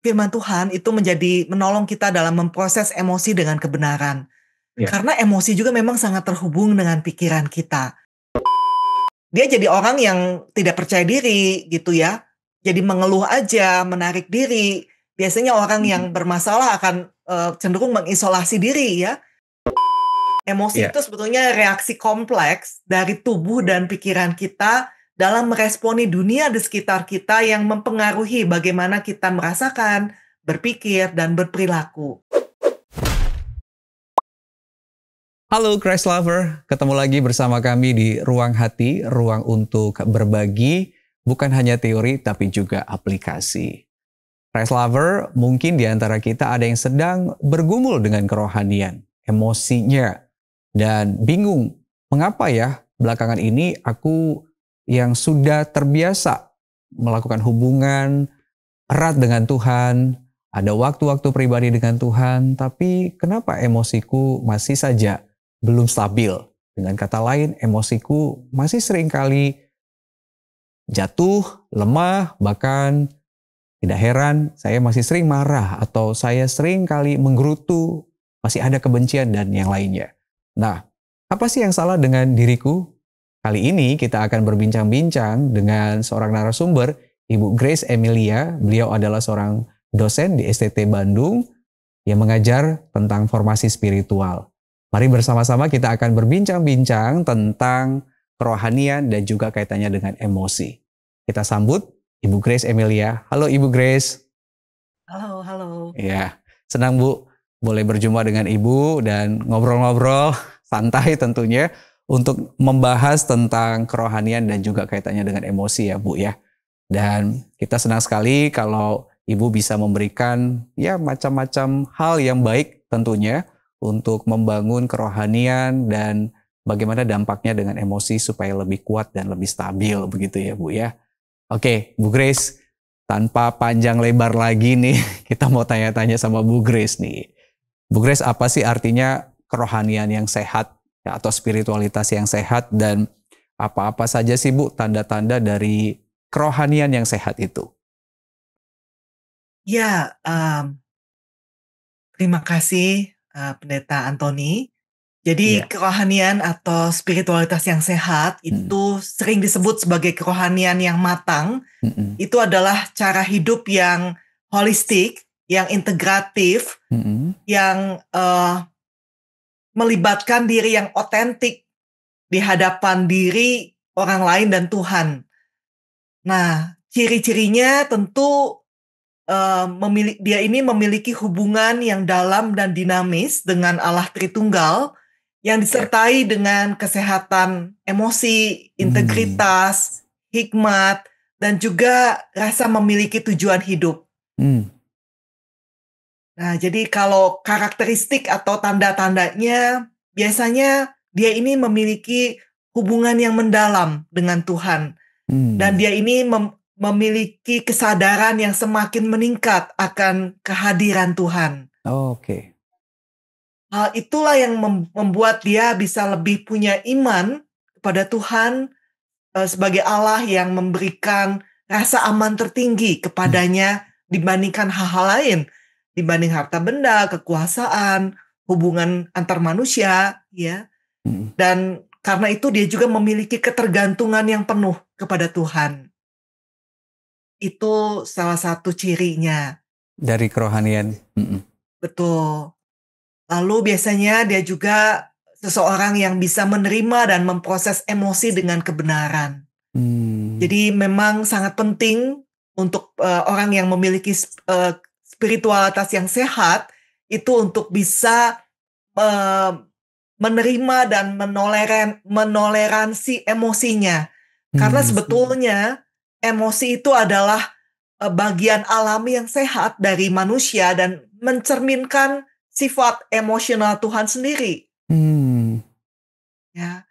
firman Tuhan itu menjadi menolong kita dalam memproses emosi dengan kebenaran. Ya. Karena emosi juga memang sangat terhubung dengan pikiran kita. Dia jadi orang yang tidak percaya diri gitu ya. Jadi mengeluh aja, menarik diri. Biasanya orang yang bermasalah akan cenderung mengisolasi diri ya. Emosi Ya. itu sebetulnya reaksi kompleks dari tubuh dan pikiran kita dalam meresponi dunia di sekitar kita yang mempengaruhi bagaimana kita merasakan, berpikir, dan berperilaku. Halo Christ Lover, ketemu lagi bersama kami di Ruang Hati, ruang untuk berbagi, bukan hanya teori tapi juga aplikasi. Christ Lover, mungkin di antara kita ada yang sedang bergumul dengan kerohanian, emosinya, dan bingung, mengapa ya belakangan ini aku yang sudah terbiasa melakukan hubungan erat dengan Tuhan, ada waktu-waktu pribadi dengan Tuhan, tapi kenapa emosiku masih saja belum stabil? Dengan kata lain, emosiku masih seringkali jatuh, lemah, bahkan tidak heran saya masih sering marah atau saya sering kali menggerutu, masih ada kebencian dan yang lainnya. Nah, apa sih yang salah dengan diriku? Kali ini kita akan berbincang-bincang dengan seorang narasumber, Ibu Grace Emilia. Beliau adalah seorang dosen di STT Bandung yang mengajar tentang formasi spiritual. Mari bersama-sama kita akan berbincang-bincang tentang kerohanian dan juga kaitannya dengan emosi. Kita sambut Ibu Grace Emilia. Halo Ibu Grace. Halo. Ya, senang Bu boleh berjumpa dengan Ibu dan ngobrol-ngobrol santai tentunya untuk membahas tentang kerohanian dan juga kaitannya dengan emosi ya Bu ya. Dan kita senang sekali kalau Ibu bisa memberikan ya macam-macam hal yang baik tentunya untuk membangun kerohanian dan bagaimana dampaknya dengan emosi supaya lebih kuat dan lebih stabil begitu ya Bu ya. Oke, Bu Grace, tanpa panjang lebar lagi nih, kita mau tanya-tanya sama Bu Grace nih. Bu Grace, apa sih artinya kerohanian yang sehat ya, atau spiritualitas yang sehat, dan apa-apa saja sih Bu tanda-tanda dari kerohanian yang sehat itu? Ya, terima kasih Pendeta Antoni. Jadi kerohanian atau spiritualitas yang sehat itu sering disebut sebagai kerohanian yang matang. Itu adalah cara hidup yang holistik, yang integratif, yang melibatkan diri yang otentik di hadapan diri orang lain dan Tuhan. Nah, ciri-cirinya tentu dia ini memiliki hubungan yang dalam dan dinamis dengan Allah Tritunggal, yang disertai dengan kesehatan emosi, integritas, hikmat, dan juga rasa memiliki tujuan hidup. Nah, jadi kalau karakteristik atau tanda-tandanya, biasanya dia ini memiliki hubungan yang mendalam dengan Tuhan. Dan dia ini memiliki kesadaran yang semakin meningkat akan kehadiran Tuhan. Oke. Hal itulah yang membuat dia bisa lebih punya iman kepada Tuhan sebagai Allah yang memberikan rasa aman tertinggi kepadanya dibandingkan hal-hal lain, dibanding harta benda, kekuasaan, hubungan antar manusia, ya. Dan karena itu dia juga memiliki ketergantungan yang penuh kepada Tuhan. Itu salah satu cirinya. Dari kerohanian. Betul. Lalu biasanya dia juga seseorang yang bisa menerima dan memproses emosi dengan kebenaran. Jadi memang sangat penting untuk orang yang memiliki spiritualitas yang sehat itu untuk bisa menerima dan menoleransi emosinya. Karena sebetulnya emosi itu adalah bagian alami yang sehat dari manusia dan mencerminkan sifat emosional Tuhan sendiri. Ya.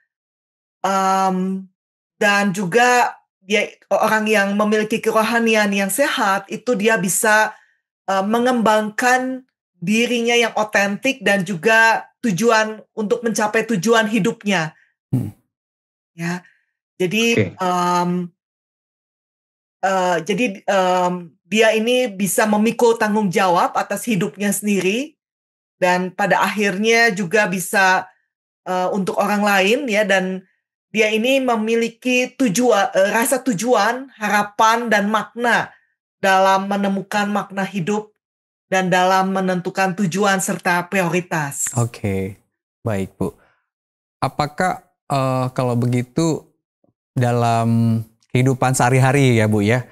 Dan juga dia orang yang memiliki kerohanian yang sehat itu dia bisa mengembangkan dirinya yang otentik dan juga tujuan untuk mencapai tujuan hidupnya. Ya. Jadi dia ini bisa memikul tanggung jawab atas hidupnya sendiri dan pada akhirnya juga bisa untuk orang lain ya, dan dia ini memiliki rasa tujuan, harapan dan makna dalam menemukan makna hidup dan dalam menentukan tujuan serta prioritas. Oke, baik Bu. Apakah kalau begitu dalam kehidupan sehari-hari ya Bu ya,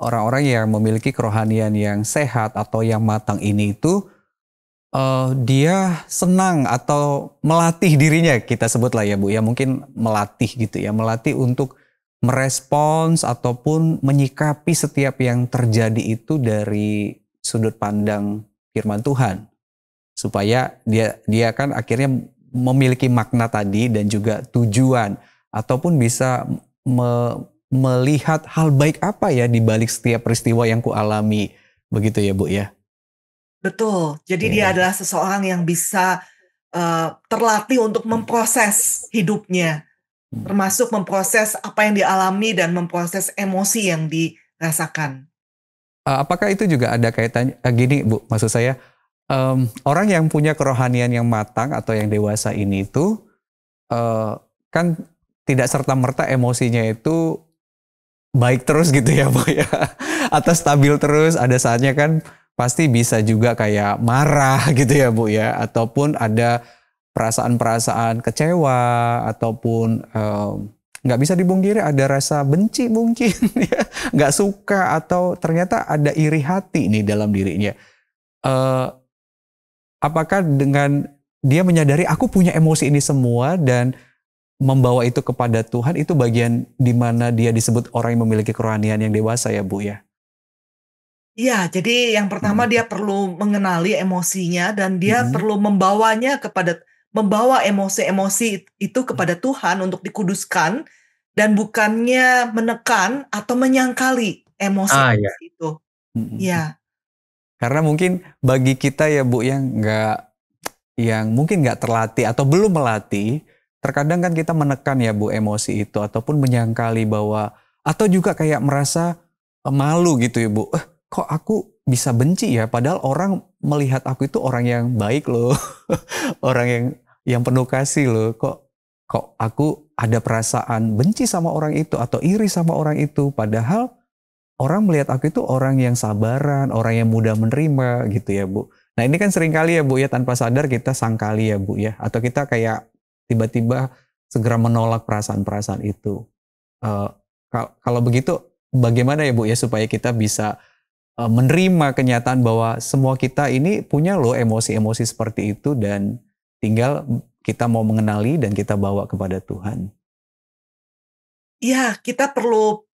orang-orang yang memiliki kerohanian yang sehat atau yang matang ini itu dia senang atau melatih dirinya, kita sebutlah ya Bu ya, mungkin melatih gitu ya, melatih untuk merespons ataupun menyikapi setiap yang terjadi itu dari sudut pandang firman Tuhan. Supaya dia kan akhirnya memiliki makna tadi dan juga tujuan, ataupun bisa melihat hal baik apa ya di balik setiap peristiwa yang kualami. Begitu ya Bu ya? Betul, jadi dia Oke. adalah seseorang yang bisa terlatih untuk memproses hidupnya, Hmm. termasuk memproses apa yang dialami dan memproses emosi yang dirasakan. Apakah itu juga ada kaitannya, gini Bu, maksud saya, orang yang punya kerohanian yang matang atau yang dewasa ini itu, kan tidak serta-merta emosinya itu baik terus gitu ya Bu ya, atau stabil terus, ada saatnya kan pasti bisa juga kayak marah gitu ya Bu ya, ataupun ada perasaan-perasaan kecewa, ataupun nggak bisa dipungkiri ada rasa benci mungkin ya, nggak suka, atau ternyata ada iri hati nih dalam dirinya. Eh, apakah dengan dia menyadari aku punya emosi ini semua dan membawa itu kepada Tuhan, itu bagian di mana dia disebut orang yang memiliki kerohanian yang dewasa ya Bu ya? Iya, jadi yang pertama Mm-mm. dia perlu mengenali emosinya dan dia Mm-mm. perlu membawa emosi-emosi itu kepada Tuhan untuk dikuduskan dan bukannya menekan atau menyangkali Ya. emosi-emosi itu. Mm-mm. Iya, Karena mungkin bagi kita ya Bu yang mungkin nggak terlatih atau belum melatih, terkadang kan kita menekan ya Bu emosi itu, ataupun menyangkali bahwa, atau juga kayak merasa malu gitu ya Bu. Kok aku bisa benci ya? Padahal orang melihat aku itu orang yang baik loh, orang yang penuh kasih loh. Kok aku ada perasaan benci sama orang itu atau iri sama orang itu? Padahal orang melihat aku itu orang yang sabaran, orang yang mudah menerima gitu ya Bu. Nah ini kan seringkali ya Bu ya, tanpa sadar kita sangkali ya Bu ya. Atau kita kayak tiba-tiba segera menolak perasaan-perasaan itu. Eh, kalau begitu bagaimana ya Bu ya supaya kita bisa menerima kenyataan bahwa semua kita ini punya loh emosi-emosi seperti itu, dan tinggal kita mau mengenali dan kita bawa kepada Tuhan. iya,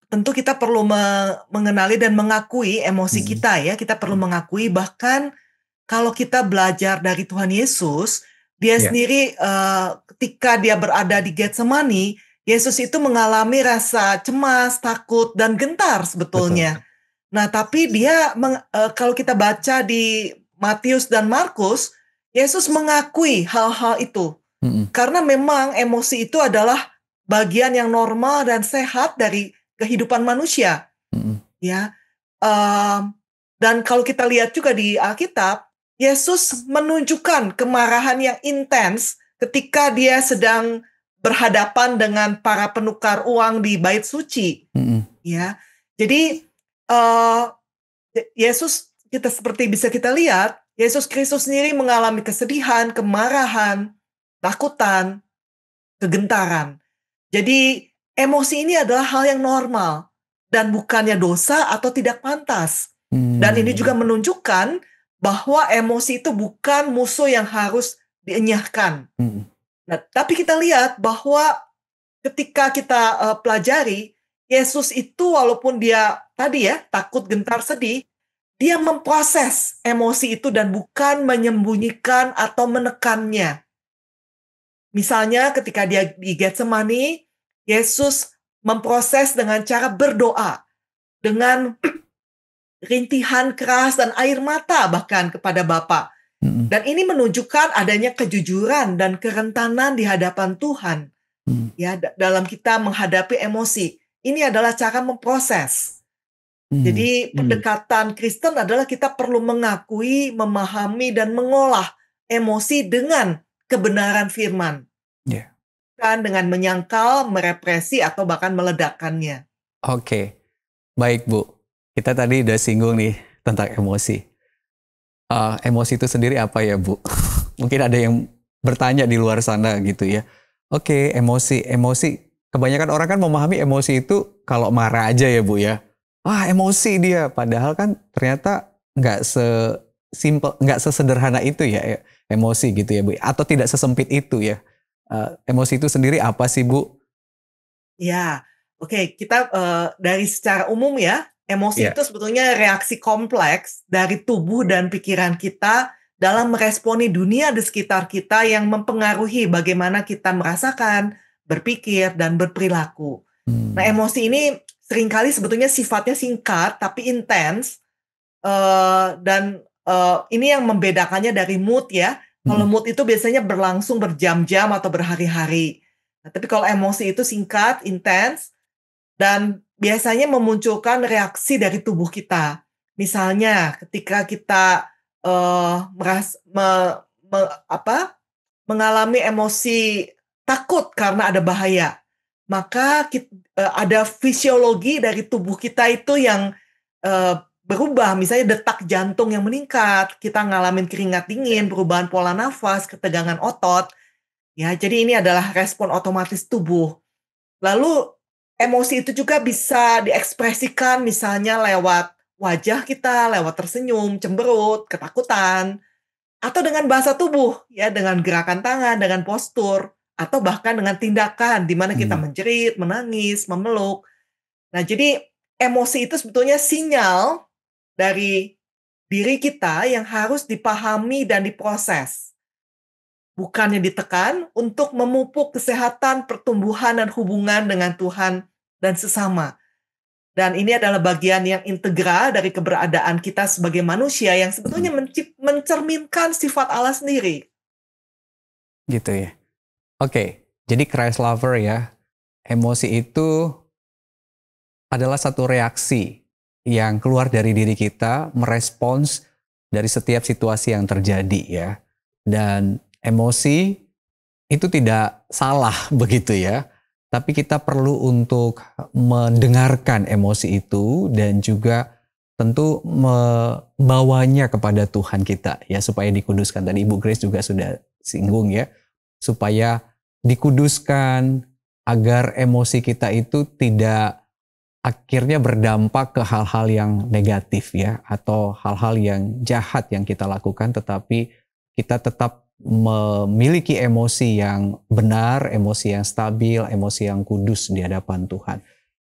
tentu kita perlu mengenali dan mengakui emosi Mm-mm. kita ya. Kita perlu mengakui, bahkan kalau kita belajar dari Tuhan Yesus, dia Ya, sendiri ketika dia berada di Getsemani, Yesus itu mengalami rasa cemas, takut, dan gentar betul. sebetulnya. Nah, tapi kalau kita baca di Matius dan Markus, Yesus mengakui hal-hal itu. Mm-mm. Karena memang emosi itu adalah bagian yang normal dan sehat dari kehidupan manusia, Mm-mm. ya. Mmm, dan kalau kita lihat juga di Alkitab, Yesus menunjukkan kemarahan yang intens ketika dia sedang berhadapan dengan para penukar uang di Bait Suci, Mm-mm. ya. Jadi, eee, Yesus seperti bisa kita lihat, Yesus Kristus sendiri mengalami kesedihan, kemarahan, takutan, kegentaran. Jadi, emosi ini adalah hal yang normal dan bukannya dosa atau tidak pantas. Dan ini juga Mm. menunjukkan bahwa emosi itu bukan musuh yang harus dienyahkan. Mm. Nah, tapi kita lihat bahwa ketika kita pelajari, Yesus itu walaupun dia tadi ya takut, gentar, sedih, dia memproses emosi itu dan bukan menyembunyikan atau menekannya. Misalnya ketika dia di Getsemani, Yesus memproses dengan cara berdoa, dengan rintihan keras dan air mata bahkan kepada Bapa. Mm. Dan ini menunjukkan adanya kejujuran dan kerentanan di hadapan Tuhan. Mm. Ya, dalam kita menghadapi emosi. Ini adalah cara memproses. Jadi pendekatan Kristen adalah kita perlu mengakui, memahami, dan mengolah emosi dengan kebenaran firman. Ya. Bukan dengan menyangkal, merepresi, atau bahkan meledakkannya. Oke, baik Bu. Kita tadi udah singgung nih tentang emosi. Emosi itu sendiri apa ya Bu? Mungkin ada yang bertanya di luar sana gitu ya. Oke, emosi. Kebanyakan orang kan memahami emosi itu kalau marah aja ya Bu ya. Wah, emosi dia. Padahal kan ternyata nggak sesimpel, nggak sesederhana itu ya emosi gitu ya Bu. Atau tidak sesempit itu ya. Emosi itu sendiri apa sih Bu? Ya, oke. Kita dari secara umum ya, emosi Ya. itu sebetulnya reaksi kompleks dari tubuh dan pikiran kita dalam meresponi dunia di sekitar kita yang mempengaruhi bagaimana kita merasakan, berpikir, dan berperilaku. Nah, emosi ini seringkali sebetulnya sifatnya singkat tapi intens, dan ini yang membedakannya dari mood ya. Kalau mood itu biasanya berlangsung berjam-jam atau berhari-hari. Nah, tapi kalau emosi itu singkat, intens, dan biasanya memunculkan reaksi dari tubuh kita. Misalnya ketika kita mengalami emosi takut karena ada bahaya, maka ada fisiologi dari tubuh kita itu yang berubah. Misalnya detak jantung yang meningkat, kita ngalamin keringat dingin, perubahan pola nafas, ketegangan otot. Ya, jadi ini adalah respon otomatis tubuh. Lalu emosi itu juga bisa diekspresikan misalnya lewat wajah kita, lewat tersenyum, cemberut, ketakutan, atau dengan bahasa tubuh, ya, dengan gerakan tangan, dengan postur, atau bahkan dengan tindakan di mana kita menjerit, menangis, memeluk. Nah, jadi emosi itu sebetulnya sinyal dari diri kita yang harus dipahami dan diproses. Bukannya ditekan untuk memupuk kesehatan, pertumbuhan, dan hubungan dengan Tuhan dan sesama. Dan ini adalah bagian yang integral dari keberadaan kita sebagai manusia yang sebetulnya mencerminkan sifat Allah sendiri. Gitu ya. Oke, jadi Christ lover ya, emosi itu adalah satu reaksi yang keluar dari diri kita, merespons dari setiap situasi yang terjadi ya. Dan emosi itu tidak salah begitu ya. Tapi kita perlu untuk mendengarkan emosi itu dan juga tentu membawanya kepada Tuhan kita ya supaya dikuduskan. Tadi Ibu Grace juga sudah singgung ya, supaya dikuduskan agar emosi kita itu tidak akhirnya berdampak ke hal-hal yang negatif ya atau hal-hal yang jahat yang kita lakukan, tetapi kita tetap memiliki emosi yang benar, emosi yang stabil, emosi yang kudus di hadapan Tuhan.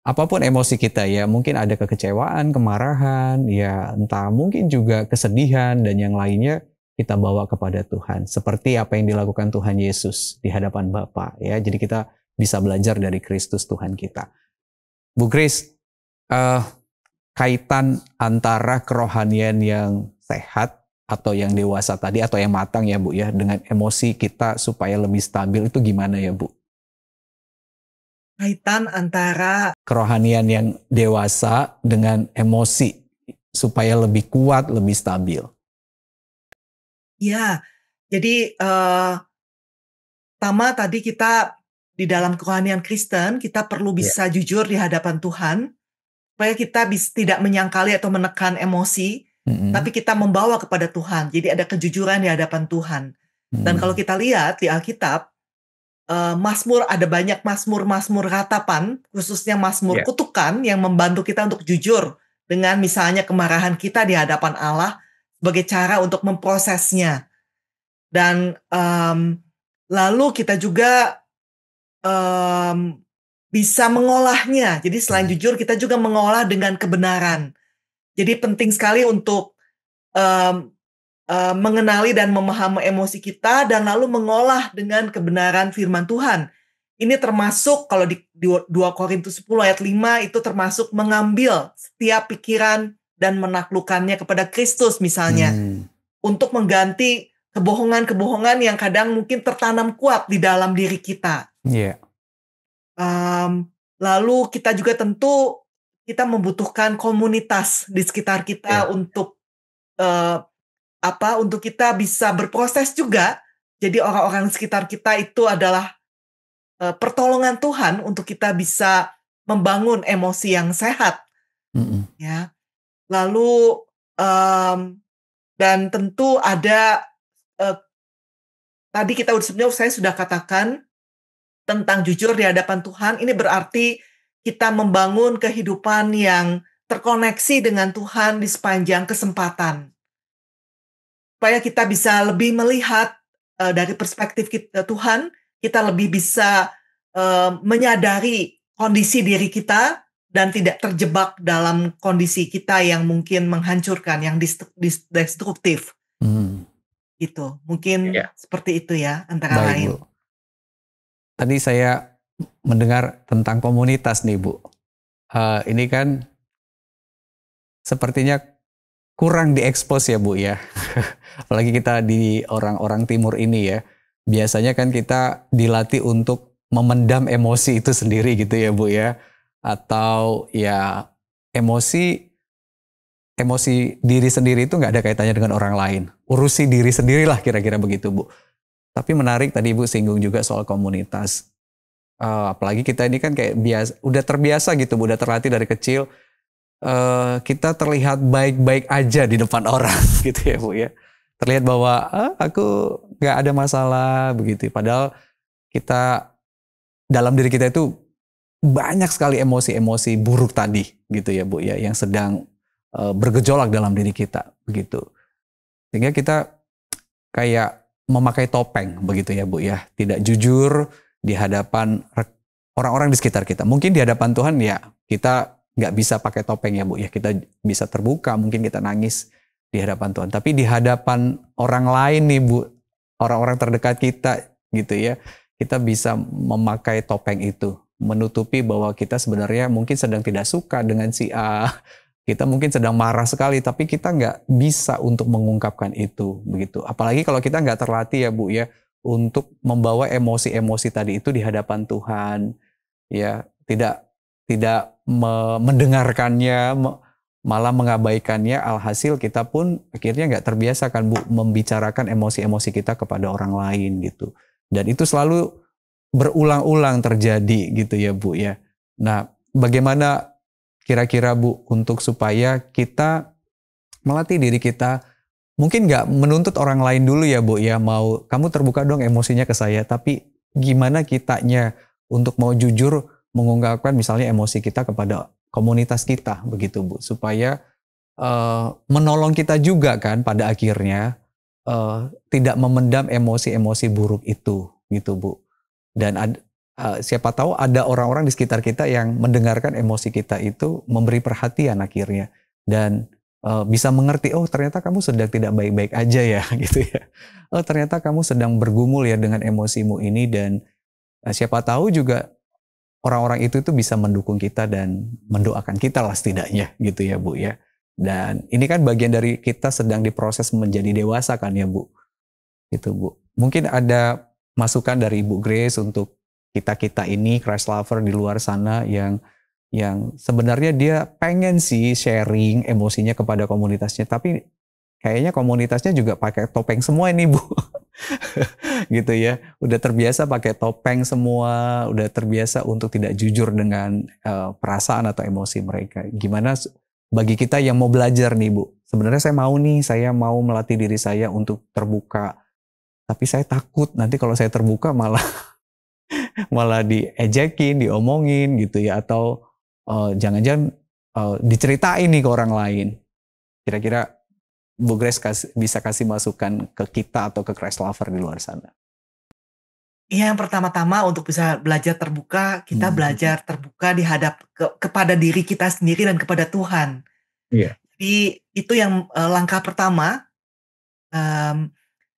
Apapun emosi kita ya, mungkin ada kekecewaan, kemarahan, ya entah mungkin juga kesedihan dan yang lainnya kita bawa kepada Tuhan. Seperti apa yang dilakukan Tuhan Yesus di hadapan Bapa ya. Jadi kita bisa belajar dari Kristus Tuhan kita. Bu Grace, kaitan antara kerohanian yang sehat atau yang dewasa tadi atau yang matang ya Bu ya dengan emosi kita supaya lebih stabil itu gimana ya Bu? Kaitan antara Kerohanian yang dewasa dengan emosi supaya lebih kuat, lebih stabil. ya, jadi pertama tadi kita di dalam kerohanian Kristen kita perlu bisa jujur di hadapan Tuhan supaya kita tidak menyangkali atau menekan emosi. Tapi kita membawa kepada Tuhan. Jadi ada kejujuran di hadapan Tuhan. Dan kalau kita lihat di Alkitab, Mazmur, ada banyak Mazmur ratapan, khususnya Mazmur kutukan yang membantu kita untuk jujur dengan misalnya kemarahan kita di hadapan Allah sebagai cara untuk memprosesnya. Dan lalu kita juga bisa mengolahnya. Jadi selain jujur, kita juga mengolah dengan kebenaran. Jadi penting sekali untuk mengenali dan memahami emosi kita dan lalu mengolah dengan kebenaran firman Tuhan. Ini termasuk kalau di 2 Korintus 10 ayat 5 itu termasuk mengambil setiap pikiran dan menaklukkannya kepada Kristus misalnya. Untuk mengganti kebohongan-kebohongan yang kadang mungkin tertanam kuat di dalam diri kita. Lalu kita juga tentu kita membutuhkan komunitas di sekitar kita Ya. untuk untuk kita bisa berproses juga. Jadi orang-orang di sekitar kita itu adalah pertolongan Tuhan untuk kita bisa membangun emosi yang sehat, Mm-mm. ya. Lalu dan tentu ada tadi sebenarnya saya sudah katakan tentang jujur di hadapan Tuhan. Ini berarti kita membangun kehidupan yang terkoneksi dengan Tuhan di sepanjang kesempatan. Supaya kita bisa lebih melihat dari perspektif Tuhan, kita lebih bisa menyadari kondisi diri kita dan tidak terjebak dalam kondisi kita yang mungkin menghancurkan, yang destruktif. Gitu. Mungkin seperti itu ya antara Baik, lain. Bu. Tadi saya mendengar tentang komunitas nih, Bu. Ini kan sepertinya kurang diekspos ya, Bu ya. Apalagi kita di orang-orang timur ini ya. Biasanya kan kita dilatih untuk memendam emosi itu sendiri gitu ya, Bu ya. Atau ya emosi diri sendiri itu nggak ada kaitannya dengan orang lain. Urusi diri sendirilah kira-kira begitu, Bu. Tapi menarik tadi Ibu singgung juga soal komunitas. Apalagi kita ini kan kayak udah terbiasa gitu, Bu, udah terlatih dari kecil. Kita terlihat baik-baik aja di depan orang gitu ya, Bu ya. Terlihat bahwa aku nggak ada masalah begitu. Padahal kita dalam diri kita itu banyak sekali emosi-emosi buruk tadi gitu ya, Bu ya, yang sedang bergejolak dalam diri kita begitu. Sehingga kita kayak memakai topeng begitu ya, Bu ya. Tidak jujur di hadapan orang-orang di sekitar kita. Mungkin di hadapan Tuhan ya kita nggak bisa pakai topeng ya, Bu ya. Kita bisa terbuka, mungkin kita nangis di hadapan Tuhan. Tapi di hadapan orang lain nih, Bu, orang-orang terdekat kita gitu ya, kita bisa memakai topeng itu, menutupi bahwa kita sebenarnya mungkin sedang tidak suka dengan si A. Kita mungkin sedang marah sekali, tapi kita nggak bisa untuk mengungkapkan itu, begitu. Apalagi kalau kita nggak terlatih ya, Bu ya, untuk membawa emosi-emosi tadi itu di hadapan Tuhan, ya, tidak mendengarkannya, malah mengabaikannya. Alhasil kita pun akhirnya nggak terbiasa kan, Bu, membicarakan emosi-emosi kita kepada orang lain gitu. Dan itu selalu berulang-ulang terjadi gitu ya, Bu ya. Nah, bagaimana kira-kira, Bu, untuk supaya kita melatih diri kita, mungkin nggak menuntut orang lain dulu ya, Bu ya, mau kamu terbuka dong emosinya ke saya, tapi gimana kitanya untuk mau jujur mengungkapkan misalnya emosi kita kepada komunitas kita begitu, Bu, supaya menolong kita juga kan pada akhirnya tidak memendam emosi-emosi buruk itu gitu, Bu. Dan siapa tahu ada orang-orang di sekitar kita yang mendengarkan emosi kita itu memberi perhatian akhirnya dan bisa mengerti, oh ternyata kamu sedang tidak baik-baik aja ya gitu ya. Oh ternyata kamu sedang bergumul ya dengan emosimu ini, dan siapa tahu juga orang-orang itu tuh bisa mendukung kita dan mendoakan kita lah setidaknya gitu ya, Bu ya. Dan ini kan bagian dari kita sedang diproses menjadi dewasa kan ya, Bu. Gitu, Bu. Mungkin ada masukan dari Ibu Grace untuk kita-kita ini Christ lover di luar sana yang sebenarnya dia pengen sih sharing emosinya kepada komunitasnya, tapi kayaknya komunitasnya juga pakai topeng semua ini, Bu. Gitu ya. Udah terbiasa pakai topeng semua, udah terbiasa untuk tidak jujur dengan perasaan atau emosi mereka. Gimana bagi kita yang mau belajar nih, Bu? Sebenarnya saya mau melatih diri saya untuk terbuka. Tapi saya takut nanti kalau saya terbuka malah diejekin, diomongin gitu ya, atau jangan-jangan diceritain nih ke orang lain. Kira-kira Bu Grace bisa kasih masukan ke kita atau ke Christ lover di luar sana? Iya, yang pertama-tama untuk bisa belajar terbuka, kita belajar terbuka kepada diri kita sendiri dan kepada Tuhan. Iya. Jadi itu yang langkah pertama.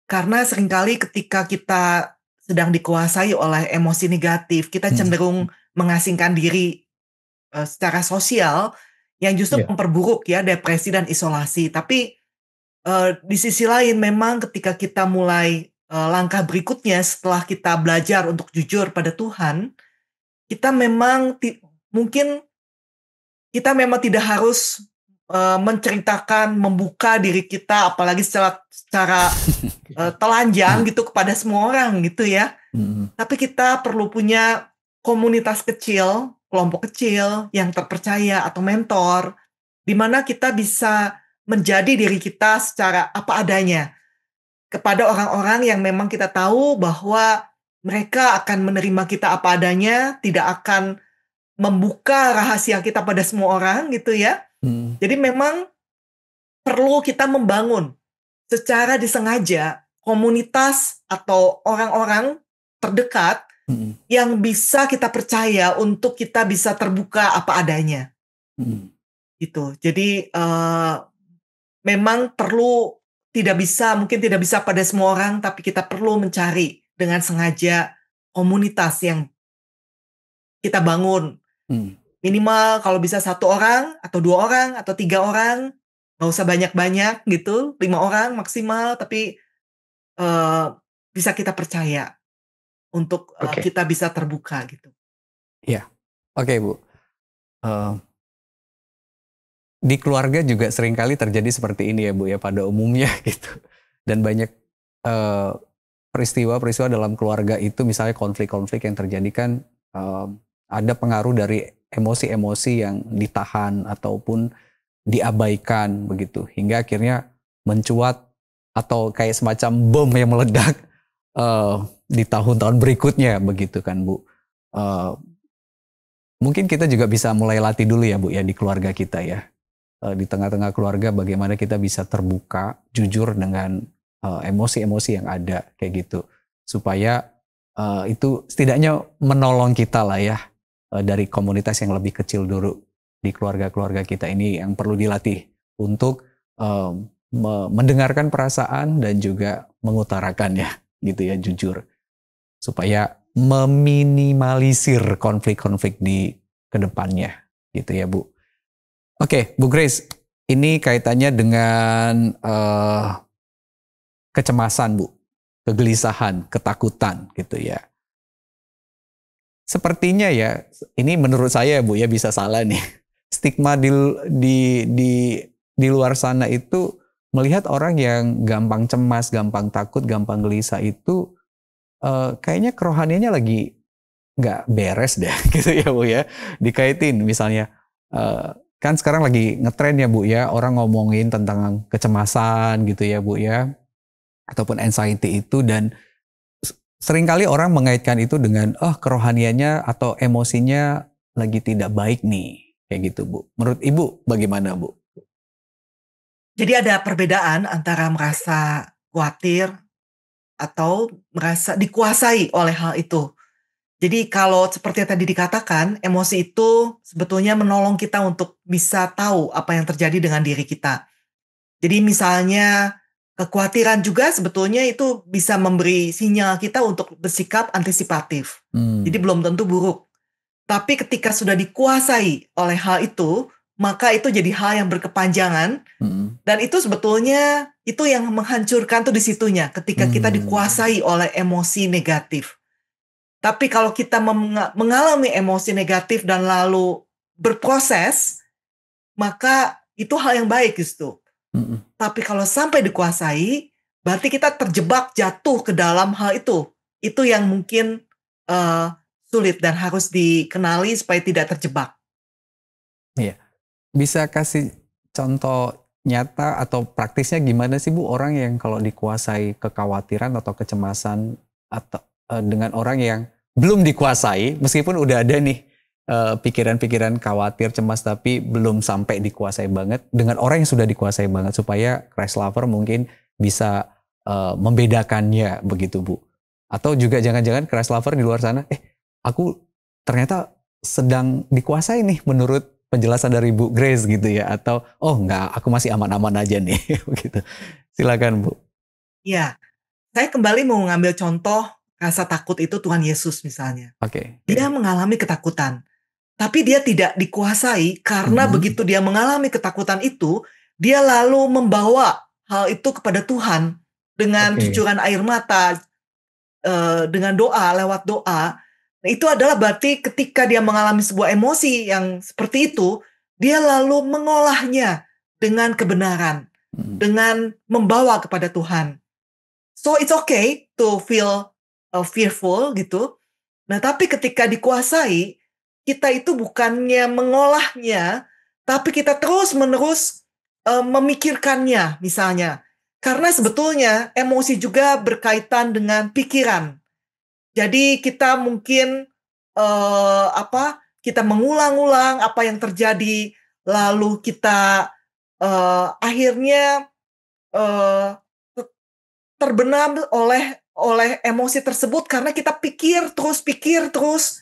Karena seringkali ketika kita sedang dikuasai oleh emosi negatif, kita cenderung mengasingkan diri secara sosial yang justru memperburuk ya depresi dan isolasi. Tapi di sisi lain memang ketika kita mulai langkah berikutnya setelah kita belajar untuk jujur pada Tuhan, kita memang mungkin kita memang tidak harus menceritakan, membuka diri kita, apalagi secara telanjang gitu kepada semua orang gitu ya. Tapi kita perlu punya komunitas kecil, kelompok kecil yang terpercaya atau mentor, di mana kita bisa menjadi diri kita secara apa adanya kepada orang-orang yang memang kita tahu bahwa mereka akan menerima kita apa adanya, tidak akan membuka rahasia kita pada semua orang gitu ya. Jadi memang perlu kita membangun secara disengaja komunitas atau orang-orang terdekat yang bisa kita percaya untuk kita bisa terbuka apa adanya. Gitu. Jadi memang perlu mungkin tidak bisa pada semua orang, tapi kita perlu mencari dengan sengaja komunitas yang kita bangun. Minimal kalau bisa 1 orang atau 2 orang atau 3 orang, nggak usah banyak-banyak gitu, 5 orang maksimal, tapi bisa kita percaya untuk kita bisa terbuka gitu. Iya, oke Bu. Di keluarga juga seringkali terjadi seperti ini ya Bu ya pada umumnya gitu. Dan banyak peristiwa-peristiwa dalam keluarga itu, misalnya konflik-konflik yang terjadi kan ada pengaruh dari emosi-emosi yang ditahan ataupun diabaikan begitu, hingga akhirnya mencuat atau kayak semacam bom yang meledak di tahun-tahun berikutnya begitu kan Bu. Mungkin kita juga bisa mulai latih dulu ya Bu ya di keluarga kita ya. Di tengah-tengah keluarga bagaimana kita bisa terbuka, jujur dengan emosi-emosi yang ada kayak gitu. Supaya itu setidaknya menolong kita lah ya dari komunitas yang lebih kecil dulu di keluarga-keluarga kita ini, yang perlu dilatih untuk mendengarkan perasaan dan juga mengutarakannya gitu ya, jujur. Supaya meminimalisir konflik-konflik di kedepannya gitu ya Bu. Oke, Bu Grace, ini kaitannya dengan kecemasan Bu, kegelisahan, ketakutan gitu ya. Sepertinya ya, ini menurut saya Bu ya, bisa salah nih. Stigma di luar sana itu melihat orang yang gampang cemas, gampang takut, gampang gelisah itu kayaknya kerohaniannya lagi nggak beres deh gitu ya Bu ya. Dikaitin misalnya kan sekarang lagi ngetren ya Bu ya, orang ngomongin tentang kecemasan gitu ya Bu ya, ataupun anxiety itu, dan seringkali orang mengaitkan itu dengan kerohaniannya atau emosinya lagi tidak baik nih, kayak gitu Bu. Menurut Ibu bagaimana Bu? Jadi ada perbedaan antara merasa khawatir atau merasa dikuasai oleh hal itu. Jadi kalau seperti yang tadi dikatakan, emosi itu sebetulnya menolong kita untuk bisa tahu apa yang terjadi dengan diri kita. Jadi misalnya kekhawatiran juga sebetulnya itu bisa memberi sinyal kita untuk bersikap antisipatif. Jadi belum tentu buruk. Tapi ketika sudah dikuasai oleh hal itu, maka itu jadi hal yang berkepanjangan. Dan itu sebetulnya itu yang menghancurkan tuh di situnya ketika kita dikuasai oleh emosi negatif. Tapi kalau kita mengalami emosi negatif dan lalu berproses, maka itu hal yang baik justru. Tapi kalau sampai dikuasai, berarti kita terjebak, jatuh ke dalam hal itu. Itu yang mungkin sulit dan harus dikenali supaya tidak terjebak. Iya. Bisa kasih contoh nyata atau praktisnya gimana sih Bu, orang yang kalau dikuasai kekhawatiran atau kecemasan atau dengan orang yang belum dikuasai, meskipun udah ada nih pikiran-pikiran khawatir, cemas, tapi belum sampai dikuasai banget, dengan orang yang sudah dikuasai banget, supaya Christ lover mungkin bisa membedakannya begitu Bu. Atau juga jangan-jangan Christ lover di luar sana, aku ternyata sedang dikuasai nih menurut penjelasan dari Bu Grace gitu ya, atau enggak, aku masih aman-aman aja nih begitu. Silakan Bu. Ya, saya kembali mau ngambil contoh rasa takut itu Tuhan Yesus misalnya. Oke. Dia mengalami ketakutan, tapi dia tidak dikuasai karena begitu dia mengalami ketakutan itu, dia lalu membawa hal itu kepada Tuhan dengan cucuran air mata, dengan doa, lewat doa. Nah, itu adalah berarti ketika dia mengalami sebuah emosi yang seperti itu, dia lalu mengolahnya dengan kebenaran, dengan membawa kepada Tuhan. So it's okay to feel fearful gitu. Nah, tapi ketika dikuasai, kita itu bukannya mengolahnya, tapi kita terus-menerus memikirkannya misalnya. Karena sebetulnya emosi juga berkaitan dengan pikiran. Jadi kita mungkin kita mengulang-ulang apa yang terjadi, lalu kita akhirnya terbenam oleh emosi tersebut karena kita pikir terus,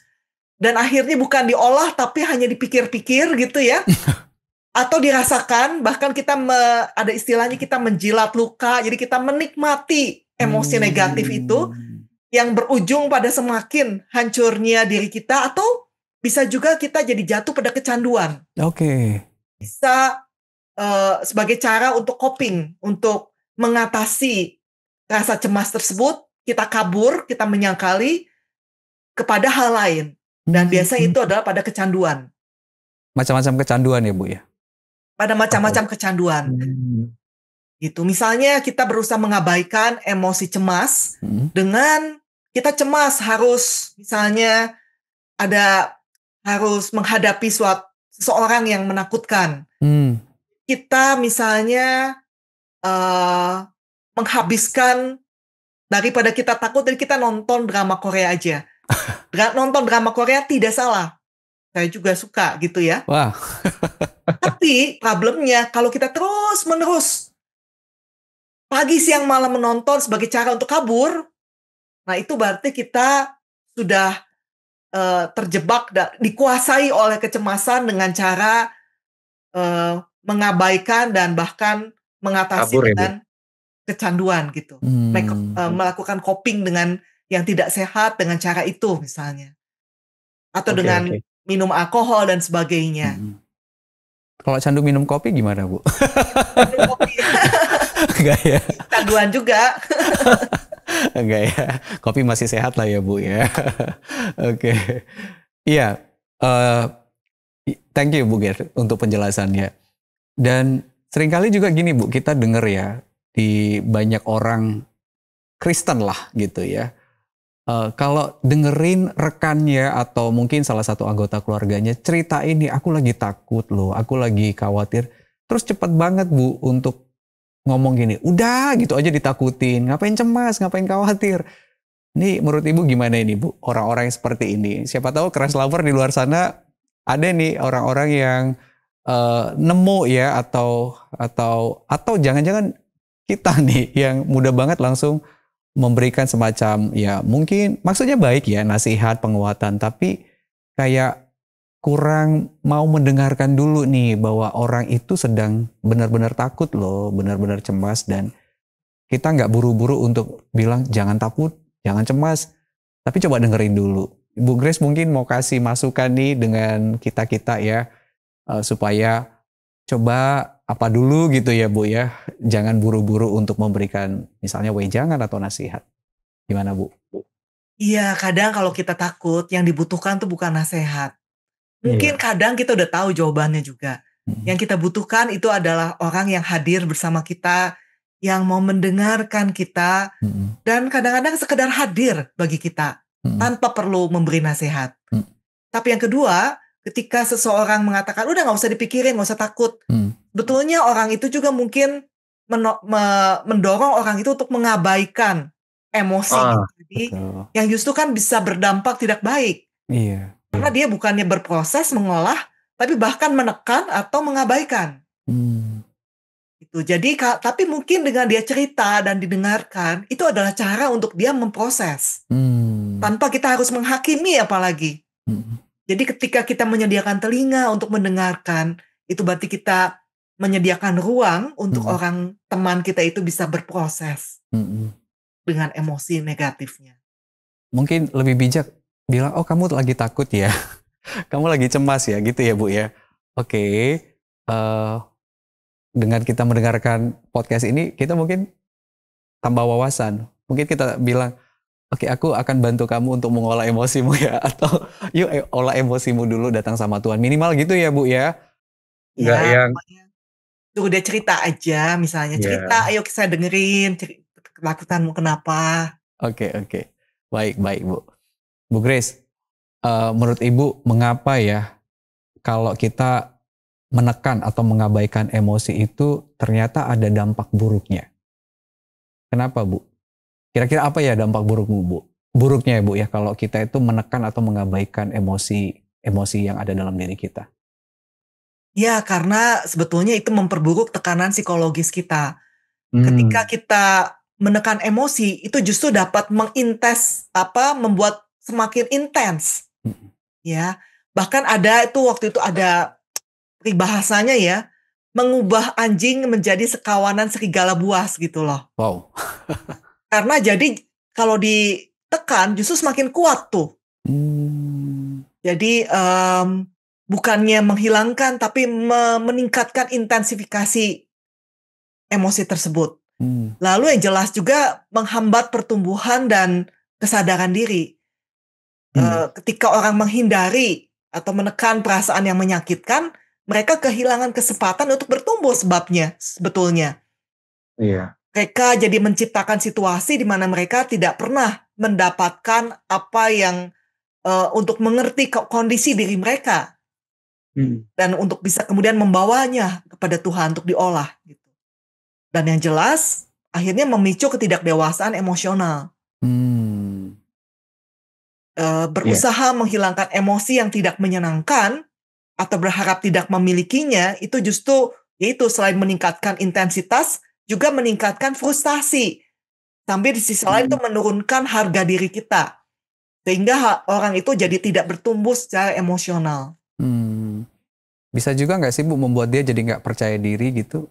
dan akhirnya bukan diolah tapi hanya dipikir-pikir gitu ya. Atau dirasakan, bahkan kita ada istilahnya kita menjilat luka, jadi kita menikmati emosi negatif itu yang berujung pada semakin hancurnya diri kita, atau bisa juga kita jadi jatuh pada kecanduan. Oke. Bisa sebagai cara untuk coping, untuk mengatasi rasa cemas tersebut, kita kabur, kita menyangkali kepada hal lain. Dan biasanya itu adalah pada kecanduan. Macam-macam kecanduan ya, Bu ya? Pada macam-macam kecanduan. Gitu. Misalnya kita berusaha mengabaikan emosi cemas dengan kita cemas harus misalnya harus menghadapi seseorang yang menakutkan. Kita misalnya menghabiskan, daripada kita takut, jadi kita nonton drama Korea aja. Nonton drama Korea tidak salah. Saya juga suka gitu ya. Wah. Tapi problemnya kalau kita terus-menerus pagi siang malam menonton sebagai cara untuk kabur, nah itu berarti kita sudah terjebak dan dikuasai oleh kecemasan dengan cara mengabaikan dan bahkan mengatasi Kabur, dengan kecanduan gitu. Melakukan coping dengan yang tidak sehat dengan cara itu misalnya. Atau dengan minum alkohol dan sebagainya. Kalau candu minum kopi gimana, Bu? Minum kopi. Enggak ya? Canduan juga. Enggak ya? Kopi masih sehat lah ya, Bu ya. Oke. Iya. Thank you, Bu Ger, untuk penjelasannya. Dan seringkali juga gini, Bu, kita dengar ya, di banyak orang Kristen lah gitu ya. Kalau dengerin rekannya atau mungkin salah satu anggota keluarganya cerita ini, aku lagi takut loh, aku lagi khawatir. Terus cepat banget, Bu, untuk ngomong gini, udah gitu aja ditakutin, ngapain cemas, ngapain khawatir. Ini menurut Ibu gimana ini, Bu? Orang-orang yang seperti ini. Siapa tahu Christ Lover di luar sana ada nih orang-orang yang nemu ya, atau jangan-jangan kita nih yang mudah banget langsung memberikan semacam, ya mungkin maksudnya baik ya, nasihat, penguatan, tapi kayak kurang mau mendengarkan dulu nih bahwa orang itu sedang benar-benar takut loh, benar-benar cemas, dan kita nggak buru-buru untuk bilang jangan takut, jangan cemas, tapi coba dengerin dulu. Ibu Grace mungkin mau kasih masukan nih dengan kita-kita ya, supaya coba apa dulu gitu ya, Bu ya. Jangan buru-buru untuk memberikan misalnya wejangan atau nasihat. Gimana, Bu? Iya, kadang kalau kita takut, yang dibutuhkan tuh bukan nasihat. Mungkin kadang kita udah tahu jawabannya juga. Yang kita butuhkan itu adalah orang yang hadir bersama kita, yang mau mendengarkan kita, dan kadang-kadang sekedar hadir bagi kita, tanpa perlu memberi nasihat. Tapi yang kedua, ketika seseorang mengatakan, udah gak usah dipikirin, gak usah takut. Betulnya orang itu juga mungkin mendorong orang itu untuk mengabaikan emosi tadi, yang justru kan bisa berdampak tidak baik. Iya. Karena dia bukannya berproses mengolah, tapi bahkan menekan atau mengabaikan. Itu. Jadi, tapi mungkin dengan dia cerita dan didengarkan, itu adalah cara untuk dia memproses. Tanpa kita harus menghakimi apalagi. Jadi ketika kita menyediakan telinga untuk mendengarkan, itu berarti kita menyediakan ruang untuk orang teman kita itu bisa berproses dengan emosi negatifnya. Mungkin lebih bijak bilang, oh kamu lagi takut ya, kamu lagi cemas ya, gitu ya, Bu ya. Oke, dengan kita mendengarkan podcast ini, kita mungkin tambah wawasan. Mungkin kita bilang, oke, aku akan bantu kamu untuk mengolah emosimu ya, atau yuk olah emosimu dulu, datang sama Tuhan. Minimal gitu ya, Bu ya. Nggak ya, yang pokoknya suruh dia cerita aja, misalnya cerita, ya. "Ayo saya dengerin, ketakutanmu kenapa?" Oke, oke. Baik, baik, Bu. Bu Grace, menurut Ibu mengapa ya kalau kita menekan atau mengabaikan emosi itu ternyata ada dampak buruknya? Kenapa, Bu? Kira-kira apa ya dampak buruknya ya, Bu ya kalau kita itu menekan atau mengabaikan emosi yang ada dalam diri kita? Ya, karena sebetulnya itu memperburuk tekanan psikologis kita. Ketika Hmm. kita menekan emosi, itu justru dapat membuat semakin intens, ya. Bahkan waktu itu ada peribahasanya ya, mengubah anjing menjadi sekawanan serigala buas gitu loh. Wow. Karena jadi kalau ditekan justru semakin kuat tuh. Hmm. Jadi, bukannya menghilangkan tapi meningkatkan intensifikasi emosi tersebut. Hmm. Lalu yang jelas juga menghambat pertumbuhan dan kesadaran diri. Ketika orang menghindari atau menekan perasaan yang menyakitkan, mereka kehilangan kesempatan untuk bertumbuh sebetulnya. Iya. Mereka jadi menciptakan situasi di mana mereka tidak pernah mendapatkan apa yang, untuk mengerti kondisi diri mereka dan untuk bisa kemudian membawanya kepada Tuhan untuk diolah gitu. Dan yang jelas akhirnya memicu ketidakdewasaan emosional. Hmm. Iya. Berusaha menghilangkan emosi yang tidak menyenangkan atau berharap tidak memilikinya, itu justru yaitu selain meningkatkan intensitas, juga meningkatkan frustasi. Sampai di sisi lain itu menurunkan harga diri kita. Sehingga orang itu jadi tidak bertumbuh secara emosional. Hmm. Bisa juga nggak sih Bu membuat dia jadi nggak percaya diri gitu?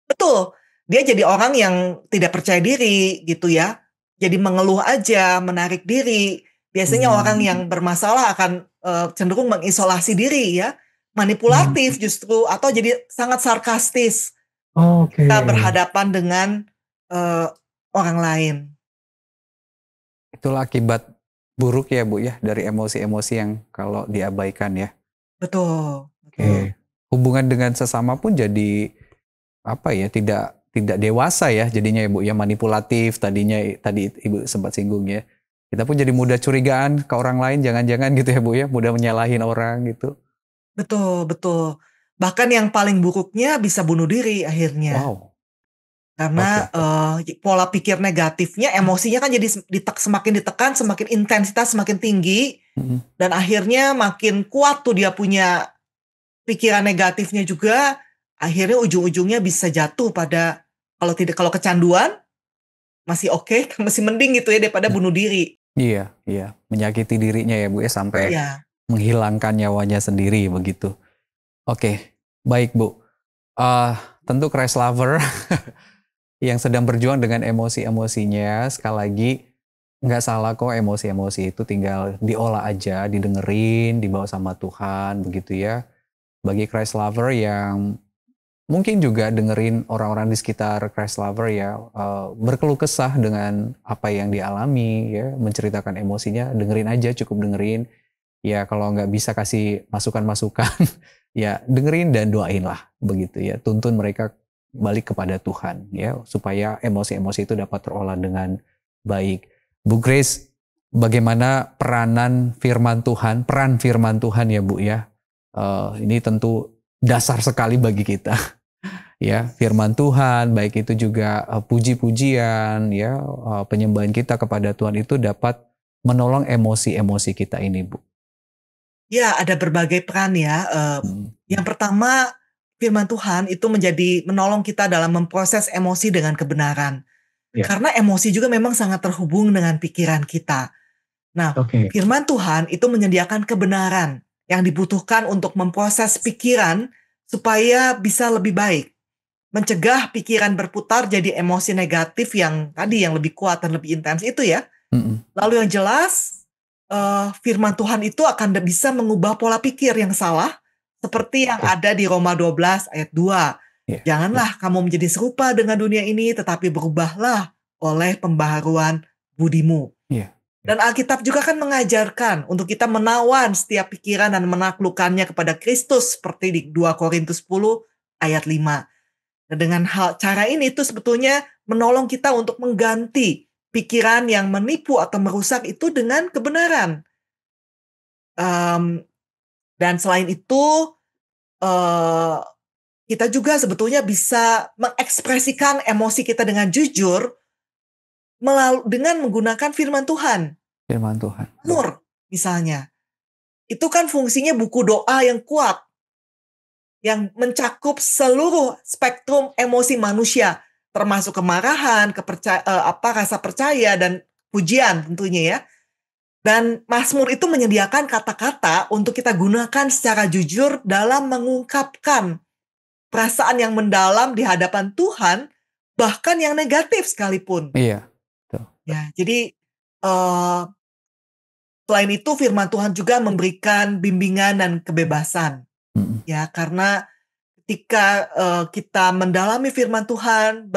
Betul, dia jadi orang yang tidak percaya diri gitu ya. Jadi mengeluh aja, menarik diri. Biasanya orang yang bermasalah akan cenderung mengisolasi diri ya. Manipulatif justru atau jadi sangat sarkastis Oke. ketika berhadapan dengan eh, orang lain. Itulah akibat buruk ya Bu ya dari emosi-emosi yang kalau diabaikan ya. Betul, betul. Oke. Hubungan dengan sesama pun jadi apa ya tidak tidak dewasa ya jadinya ya Bu ya, manipulatif tadi Ibu sempat singgung ya. Kita pun jadi mudah curigaan ke orang lain, jangan-jangan gitu ya Bu ya, mudah menyalahin orang gitu. Betul, betul. Bahkan yang paling buruknya bisa bunuh diri akhirnya. Wow. Karena, Oke. pola pikir negatifnya, emosinya kan jadi semakin ditekan, semakin intensitas semakin tinggi, Mhm. dan akhirnya makin kuat tuh dia punya pikiran negatifnya juga, akhirnya ujung-ujungnya bisa jatuh pada kalau kecanduan, masih oke, masih mending gitu ya daripada bunuh diri. Iya, iya, menyakiti dirinya ya Bu ya sampai Iya, menghilangkan nyawanya sendiri begitu. Oke, baik Bu. Eh tentu Christ lover yang sedang berjuang dengan emosi-emosinya, sekali lagi nggak salah kok emosi-emosi itu tinggal diolah aja, didengerin, dibawa sama Tuhan begitu ya. Bagi Christ lover yang mungkin juga dengerin orang-orang di sekitar Christ lover ya, berkeluh kesah dengan apa yang dialami ya, menceritakan emosinya, dengerin aja, cukup dengerin. Ya kalau nggak bisa kasih masukan-masukan, ya dengerin dan doain lah begitu ya. Tuntun mereka balik kepada Tuhan ya, supaya emosi-emosi itu dapat terolah dengan baik. Bu Grace, bagaimana peran firman Tuhan ya Bu ya? Ini tentu dasar sekali bagi kita ya, firman Tuhan, baik itu juga puji-pujian ya, penyembahan kita kepada Tuhan itu dapat menolong emosi-emosi kita ini Bu. ya ada berbagai peran ya, Hmm. yang pertama, firman Tuhan itu menolong kita dalam memproses emosi dengan kebenaran. Ya. Karena emosi juga memang sangat terhubung dengan pikiran kita. Nah, Oke. firman Tuhan itu menyediakan kebenaran yang dibutuhkan untuk memproses pikiran supaya bisa lebih baik. Mencegah pikiran berputar jadi emosi negatif yang tadi yang lebih kuat dan lebih intens itu ya. Mm-mm. Lalu yang jelas, firman Tuhan itu akan bisa mengubah pola pikir yang salah seperti yang Oke. ada di Roma 12 ayat 2. Ya, ya. Janganlah kamu menjadi serupa dengan dunia ini, tetapi berubahlah oleh pembaharuan budimu. Iya. Dan Alkitab juga kan mengajarkan untuk kita menawan setiap pikiran dan menaklukkannya kepada Kristus seperti di 2 Korintus 10 ayat 5. Dan dengan cara ini itu sebetulnya menolong kita untuk mengganti pikiran yang menipu atau merusak itu dengan kebenaran. Dan selain itu kita juga sebetulnya bisa mengekspresikan emosi kita dengan jujur dengan menggunakan firman Tuhan. Firman Tuhan. Mazmur misalnya. Itu kan fungsinya buku doa yang kuat. Yang mencakup seluruh spektrum emosi manusia. Termasuk kemarahan, rasa percaya, dan pujian tentunya ya. Dan Mazmur itu menyediakan kata-kata untuk kita gunakan secara jujur dalam mengungkapkan perasaan yang mendalam di hadapan Tuhan, bahkan yang negatif sekalipun. Iya. Ya, jadi selain itu firman Tuhan juga memberikan bimbingan dan kebebasan. Ya, karena ketika kita mendalami firman Tuhan,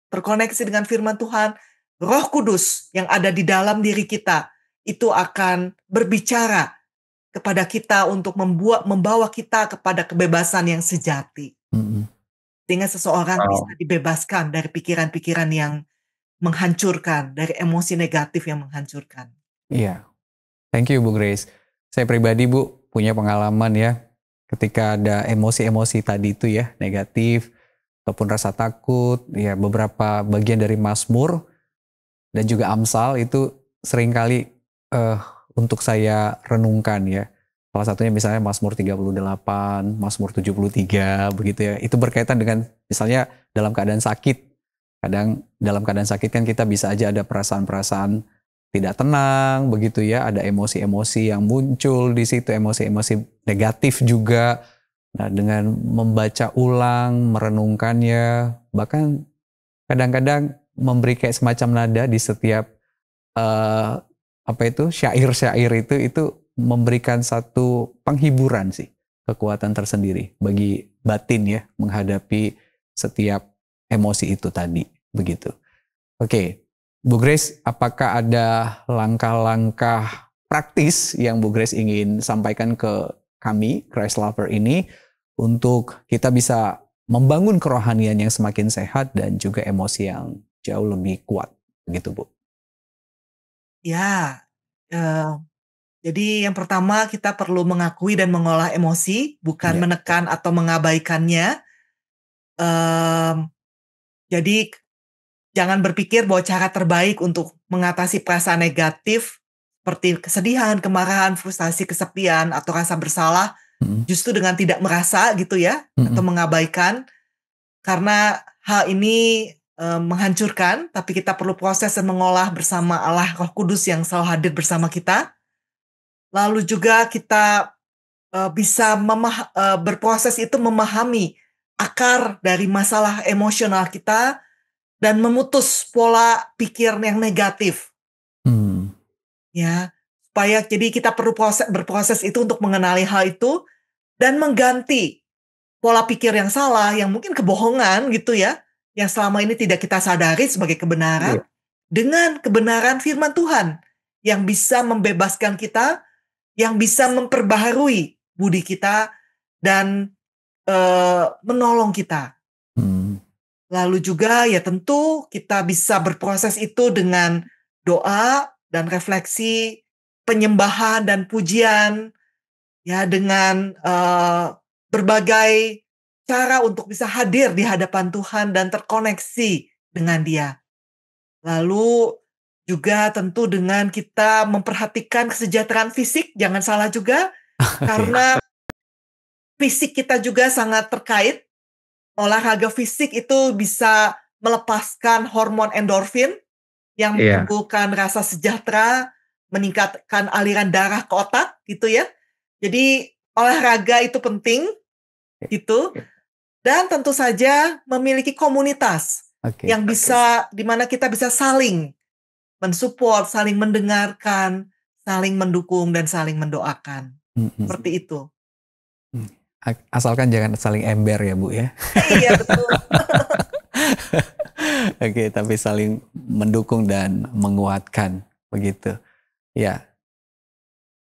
terkoneksi dengan firman Tuhan, Roh Kudus yang ada di dalam diri kita itu akan berbicara kepada kita untuk membawa kita kepada kebebasan yang sejati. Sehingga seseorang bisa dibebaskan dari pikiran-pikiran yang menghancurkan, dari emosi negatif yang menghancurkan. Iya. Thank you Bu Grace. Saya pribadi Bu punya pengalaman ya, ketika ada emosi-emosi tadi itu ya, negatif ataupun rasa takut, ya beberapa bagian dari Mazmur dan juga Amsal itu seringkali untuk saya renungkan ya. Salah satunya misalnya Mazmur 38, Mazmur 73 begitu ya. Itu berkaitan dengan misalnya dalam keadaan sakit. Kadang dalam keadaan sakit kan kita bisa aja ada perasaan-perasaan tidak tenang begitu ya, ada emosi-emosi yang muncul di situ, emosi-emosi negatif juga. Nah, dengan membaca ulang, merenungkannya, bahkan kadang-kadang memberi kayak semacam nada di setiap syair-syair itu memberikan satu penghiburan sih, kekuatan tersendiri bagi batin ya menghadapi setiap emosi itu tadi, begitu. Oke, Bu Grace, apakah ada langkah-langkah praktis yang Bu Grace ingin sampaikan ke kami, Christ Lover ini, untuk kita bisa membangun kerohanian yang semakin sehat dan juga emosi yang jauh lebih kuat, begitu Bu? Ya, jadi yang pertama kita perlu mengakui dan mengolah emosi, bukan menekan atau mengabaikannya. Jadi jangan berpikir bahwa cara terbaik untuk mengatasi perasaan negatif seperti kesedihan, kemarahan, frustasi, kesepian, atau rasa bersalah justru dengan tidak merasa gitu ya, atau mengabaikan. Karena hal ini menghancurkan, tapi kita perlu proses dan mengolah bersama Allah Roh Kudus yang selalu hadir bersama kita. Lalu juga kita bisa berproses itu memahami akar dari masalah emosional kita dan memutus pola pikir yang negatif. Ya, supaya jadi kita perlu berproses itu untuk mengenali hal itu dan mengganti pola pikir yang salah, yang mungkin kebohongan gitu ya, yang selama ini tidak kita sadari sebagai kebenaran, dengan kebenaran firman Tuhan yang bisa membebaskan kita, yang bisa memperbaharui budi kita dan menolong kita. Lalu juga ya tentu kita bisa berproses itu dengan doa dan refleksi, penyembahan dan pujian, ya dengan berbagai cara untuk bisa hadir di hadapan Tuhan dan terkoneksi dengan Dia. Lalu juga tentu dengan kita memperhatikan kesejahteraan fisik, jangan salah juga, karena fisik kita juga sangat terkait. Olahraga fisik itu bisa melepaskan hormon endorfin yang menimbulkan rasa sejahtera, meningkatkan aliran darah ke otak gitu ya. Jadi olahraga itu penting gitu. Dan tentu saja memiliki komunitas yang bisa, di mana kita bisa saling mensupport, saling mendengarkan, saling mendukung dan saling mendoakan. Seperti itu. Asalkan jangan saling ember ya Bu ya. Iya betul. Oke, tapi saling mendukung dan menguatkan begitu. Ya,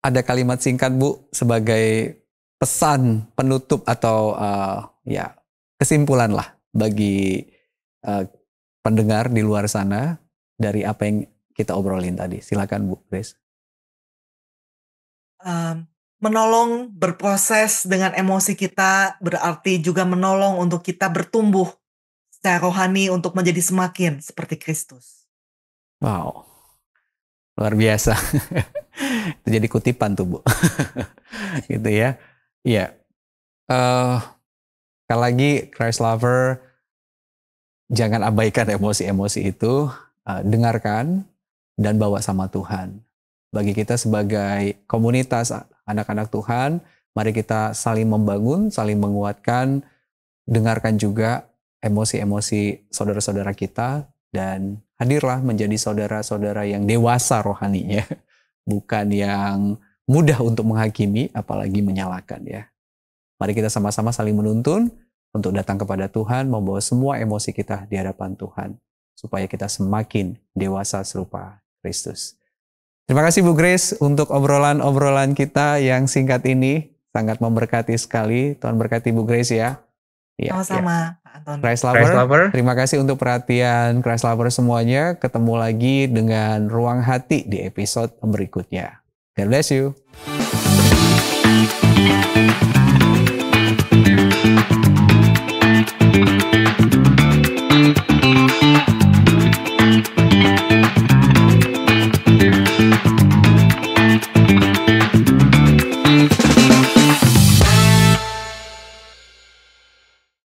ada kalimat singkat Bu sebagai pesan penutup atau ya kesimpulan lah bagi pendengar di luar sana dari apa yang kita obrolin tadi. Silakan Bu Grace. Menolong berproses dengan emosi kita berarti juga menolong untuk kita bertumbuh secara rohani untuk menjadi semakin seperti Kristus. Wow, luar biasa. Itu jadi kutipan tuh Bu. Gitu ya. Iya. Sekali lagi Christ lover, jangan abaikan emosi-emosi itu, dengarkan dan bawa sama Tuhan. Bagi kita sebagai komunitas anak-anak Tuhan, mari kita saling membangun, saling menguatkan, dengarkan juga emosi-emosi saudara-saudara kita, dan hadirlah menjadi saudara-saudara yang dewasa rohaninya, bukan yang mudah untuk menghakimi, apalagi menyalahkan ya. Mari kita sama-sama saling menuntun untuk datang kepada Tuhan, membawa semua emosi kita di hadapan Tuhan, supaya kita semakin dewasa serupa Kristus. Terima kasih Bu Grace untuk obrolan-obrolan kita yang singkat ini. Sangat memberkati sekali. Tuhan berkati Bu Grace ya. Sama-sama Pak Antoni. Christ lover, terima kasih untuk perhatian Christ lover semuanya. Ketemu lagi dengan Ruang Hati di episode berikutnya. God bless you.